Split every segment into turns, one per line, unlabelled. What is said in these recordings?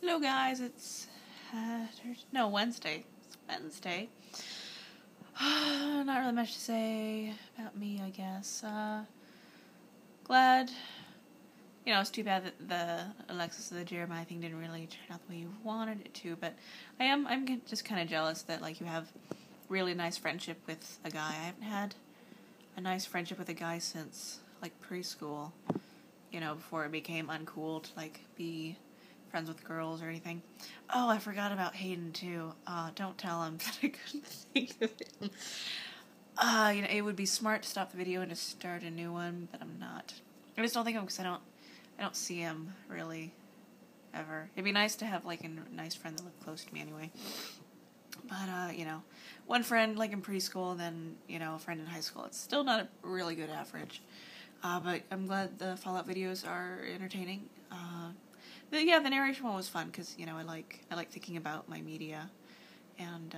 Hello guys, it's Wednesday. It's Wednesday. Not really much to say about me, I guess. Glad. It's too bad that the Alexis of the Jeremiah thing didn't really turn out the way you wanted it to, but I'm just kind of jealous that, like, you have really nice friendship with a guy. I haven't had a nice friendship with a guy since, like, preschool, before it became uncool to, like, be friends with girls or anything. Oh, I forgot about Hayden, too. Don't tell him that I couldn't think of him. It would be smart to stop the video and to start a new one, but I'm not. I just don't think of him because I don't see him, really, ever. It'd be nice to have, like, a nice friend that lived close to me anyway. But, one friend, like, in preschool, then, a friend in high school. It's still not a really good average. But I'm glad the Fallout videos are entertaining. But yeah, the narration one was fun because, I like thinking about my media. And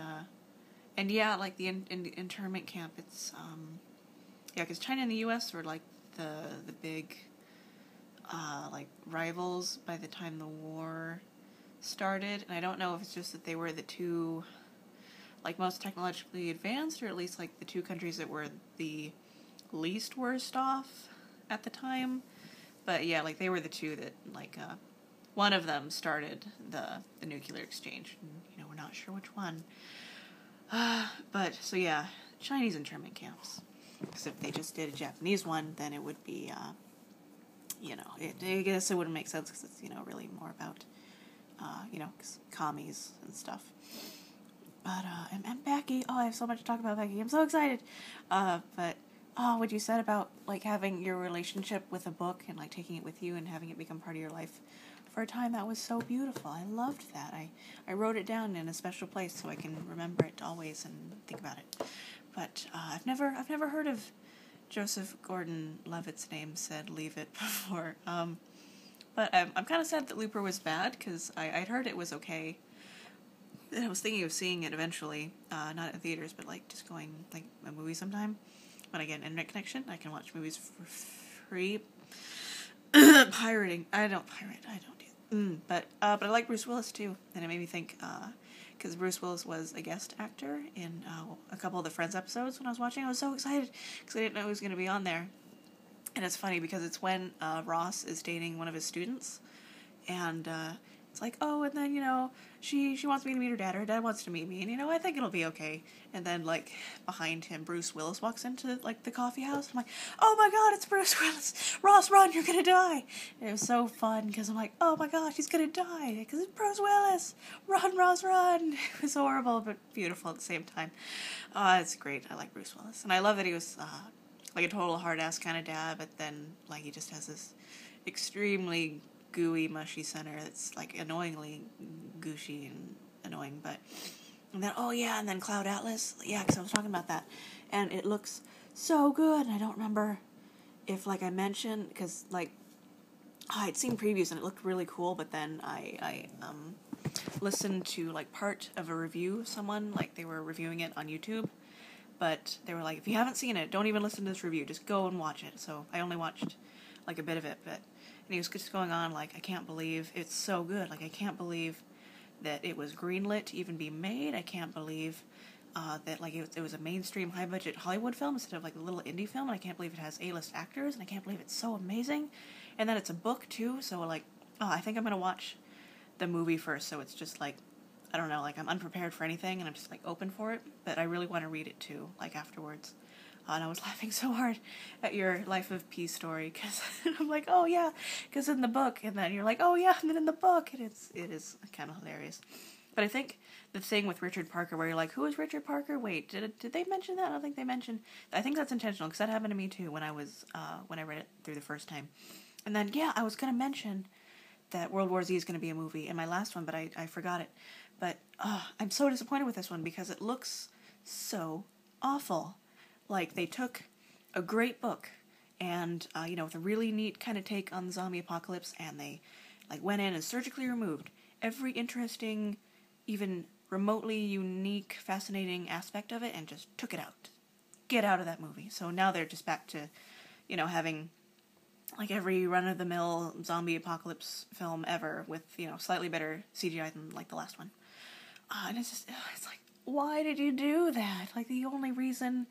yeah, like the internment camp, it's, because China and the U.S. were, like, the big, like, rivals by the time the war started. And I don't know if it's just that they were the two, like, most technologically advanced, or at least, like, the two countries that were the least worst off at the time. But yeah, like, they were the two that, like, one of them started the nuclear exchange. And, we're not sure which one. But, so yeah, Chinese internment camps. Because if they just did a Japanese one, then it would be, I guess it wouldn't make sense because it's, really more about, commies and stuff. But, and Becky, I have so much to talk about Becky. I'm so excited. But, what you said about, like, having your relationship with a book and, like, taking it with you and having it become part of your life for a time, that was so beautiful. I loved that. I wrote it down in a special place so I can remember it always and think about it. But, I've never heard of Joseph Gordon-Levitt's name said "leave it" before. But I'm kind of sad that Looper was bad, because I'd heard it was okay. And I was thinking of seeing it eventually, not in theaters, but, like, just going, like, a movie sometime. When I get an internet connection, I can watch movies for free. Pirating. I don't pirate. I don't do that. But I like Bruce Willis, too. And it made me think, because Bruce Willis was a guest actor in a couple of the Friends episodes when I was watching. I was so excited because I didn't know he was going to be on there. And it's funny because it's when Ross is dating one of his students. And it's like, oh, and then, she wants me to meet her dad. Her dad wants to meet me. And, I think it'll be okay. And then, like, behind him, Bruce Willis walks into, like, the coffee house. I'm like, oh, my God, it's Bruce Willis. Ross, run, you're going to die. And it was so fun because I'm like, oh, my gosh, he's going to die because it's Bruce Willis. Run, Ross, run. It was horrible but beautiful at the same time. It's great. I like Bruce Willis. And I love that he was, like, a total hard-ass kind of dad, but then, like, he just has this extremely gooey, mushy center that's, like, annoyingly gushy and annoying, but, and then Cloud Atlas, because I was talking about that, and it looks so good, and I don't remember if, like, I mentioned, because, like, I'd seen previews, and it looked really cool, but then I listened to, like, part of a review of someone, like, they were reviewing it on YouTube, but they were like, if you haven't seen it, don't even listen to this review, just go and watch it. So I only watched, like, a bit of it, and he was just going on, like, I can't believe it's so good. Like, I can't believe that it was greenlit to even be made. I can't believe that, like, it was a mainstream, high-budget Hollywood film instead of, like, a little indie film. And I can't believe it has A-list actors, and I can't believe it's so amazing. And then it's a book, too, so, like, I think I'm going to watch the movie first, so it's just, like, I don't know, like, I'm unprepared for anything, and I'm just, like, open for it. But I really want to read it, too, like, afterwards. And I was laughing so hard at your Life of Pi story, because I'm like, oh yeah, because in the book, and then you're like, oh yeah, and then in the book, and it is kind of hilarious. But I think the thing with Richard Parker, where you're like, who is Richard Parker? Wait, did they mention that? I don't think they mentioned. I think that's intentional, because that happened to me too when I read it through the first time. And then, yeah, I was going to mention that World War Z is going to be a movie in my last one, but I forgot it. But I'm so disappointed with this one, because it looks so awful. Like, they took a great book and, with a really neat kind of take on the zombie apocalypse, and they, like, went in and surgically removed every interesting, even remotely unique, fascinating aspect of it and just took it out. Get out of that movie. So now they're just back to, having like every run-of-the-mill zombie apocalypse film ever with, you know, slightly better CGI than, like, the last one. And it's just, it's like, why did you do that? Like, the only reason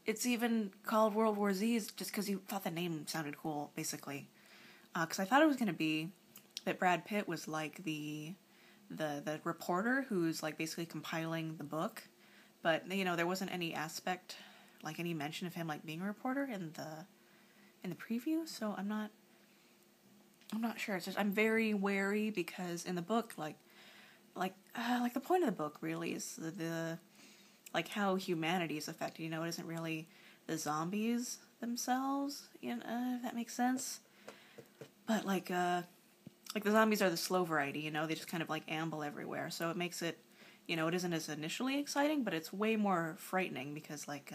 it's even called World War Z is just because you thought the name sounded cool, basically. Because I thought it was going to be that Brad Pitt was, like, the reporter who's, like, basically compiling the book. But, you know, there wasn't any aspect, like, any mention of him, like, being a reporter in the preview, so I'm not sure. It's just, I'm very wary because in the book, like the point of the book really is the like how humanity is affected. You know, it isn't really the zombies themselves. You know, if that makes sense. But like the zombies are the slow variety. You know, they just kind of like amble everywhere. So it makes it, you know, it isn't as initially exciting, but it's way more frightening because like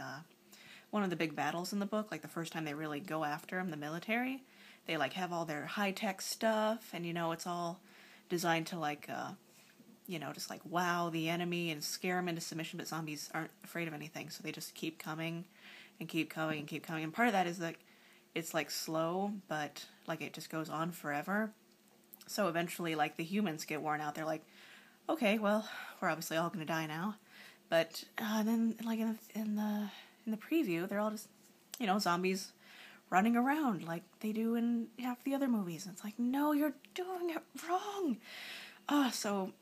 one of the big battles in the book, like the first time they really go after him, the military, they like have all their high-tech stuff, and you know, it's all designed to like, you know, just like wow the enemy and scare them into submission, but zombies aren't afraid of anything, so they just keep coming and keep coming and keep coming. And part of that is that it's like slow, but like it just goes on forever. So eventually, like the humans get worn out. They're like, okay, well, we're obviously all going to die now. But then, like in the preview, they're all just, you know, zombies running around like they do in half the other movies. And it's like, no, you're doing it wrong. So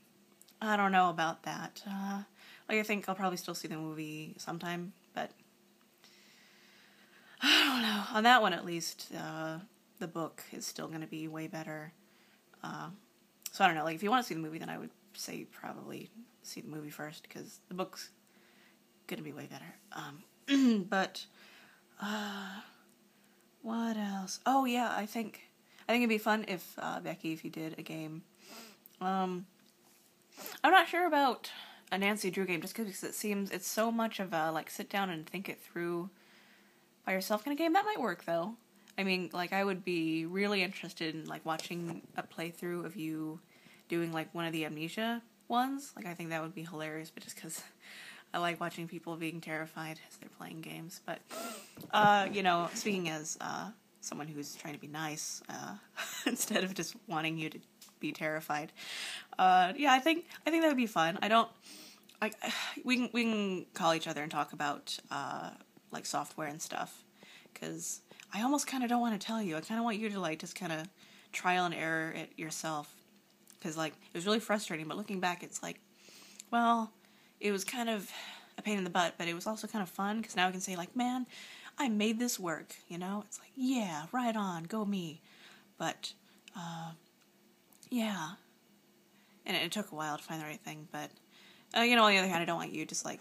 I don't know about that. Like I think I'll probably still see the movie sometime, but I don't know. On that one, at least, the book is still going to be way better. So I don't know. Like if you want to see the movie, then I would say probably see the movie first because the book's going to be way better. But what else? Oh yeah, I think it'd be fun if Becky, if you did a game. I'm not sure about a Nancy Drew game just because it seems it's so much of a like sit down and think it through by yourself kind of game. That might work though. I mean, like I would be really interested in like watching a playthrough of you doing like one of the Amnesia ones. Like I think that would be hilarious, but just because I like watching people being terrified as they're playing games. But, you know, speaking as someone who's trying to be nice, instead of just wanting you to be terrified, yeah, I think that would be fun. We can call each other and talk about, like, software and stuff, because I almost kind of don't want to tell you. I kind of want you to, like, just kind of trial and error it yourself, because, like, it was really frustrating, but looking back, it's like, well, it was kind of a pain in the butt, but it was also kind of fun, because now I can say, like, man, I made this work, you know? It's like, yeah, right on, go me. But, yeah. And it took a while to find the right thing, but, you know, on the other hand, I don't want you just, like,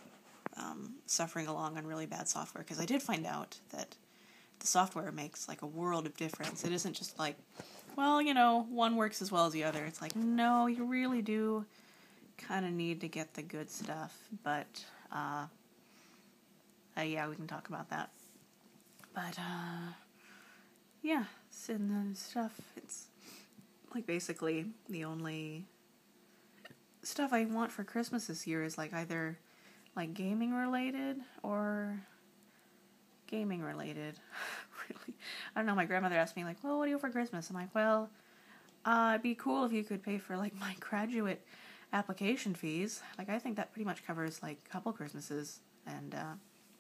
suffering along on really bad software, because I did find out that the software makes, like, a world of difference. It isn't just like, well, you know, one works as well as the other. It's like, no, you really do kind of need to get the good stuff, but, yeah, we can talk about that. But, yeah, and the stuff, it's, like, basically the only stuff I want for Christmas this year is, like, either, like, gaming-related or gaming-related. Really. I don't know, my grandmother asked me, like, well, what do you want for Christmas? I'm like, well, it'd be cool if you could pay for, like, my graduate application fees. Like, I think that pretty much covers, like, a couple Christmases, and,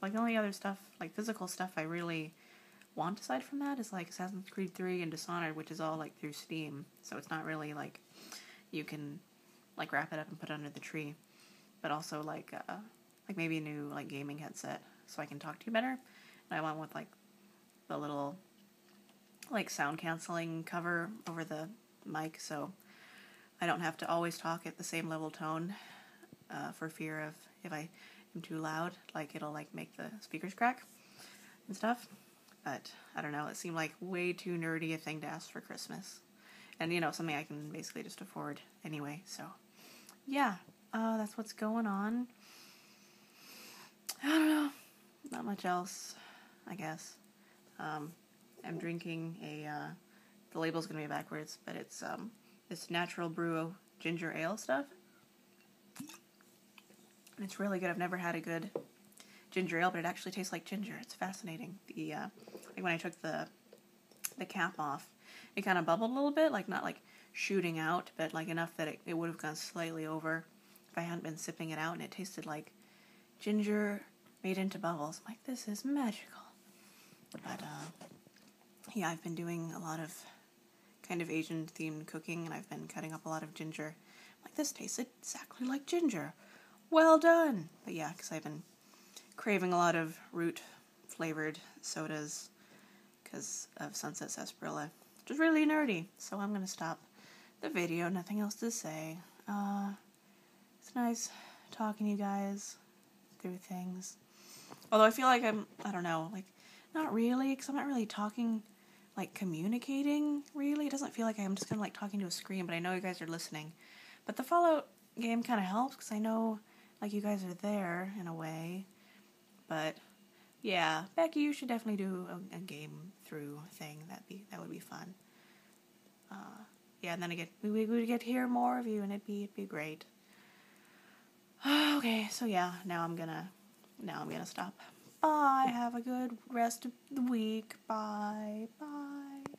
like, the only other stuff, like, physical stuff I really want aside from that is, like, Assassin's Creed 3 and Dishonored, which is all, like, through Steam, so it's not really, like, you can, like, wrap it up and put it under the tree, but also, like maybe a new, like, gaming headset, so I can talk to you better, and I want with, like, the little, like, sound canceling cover over the mic, so I don't have to always talk at the same level tone, for fear of, if I am too loud, like, it'll, like, make the speakers crack and stuff. But I don't know, it seemed like way too nerdy a thing to ask for Christmas, and, you know, something I can basically just afford anyway, so yeah, that's what's going on. I don't know, not much else, I guess. I'm drinking the label's gonna be backwards, but it's this Natural Brew ginger ale stuff. And it's really good. I've never had a good ginger ale, but it actually tastes like ginger. It's fascinating. Like when I took the the cap off, it kind of bubbled a little bit, like not like shooting out, but like enough that it would have gone slightly over if I hadn't been sipping it out, and it tasted like ginger made into bubbles. I'm like, this is magical. But yeah, I've been doing a lot of kind of Asian themed cooking, and I've been cutting up a lot of ginger. I'm like, this tastes exactly like ginger. Well done. But yeah, because I've been craving a lot of root flavored sodas because of Sunset Sarsaparilla, which is really nerdy. So I'm gonna stop the video. Nothing else to say. It's nice talking to you guys through things. Although I feel like I don't know, like, not really, because I'm not really talking, like, communicating, really. It doesn't feel like I'm just kind of, like, talking to a screen, but I know you guys are listening. But the Fallout game kind of helps, because I know, like, you guys are there, in a way. But, yeah, Becky, you should definitely do a game through thing. That would be fun. Yeah, and then we would get to hear more of you, and it'd be great. Okay, so yeah, now I'm gonna stop. Bye. Have a good rest of the week. Bye. Bye.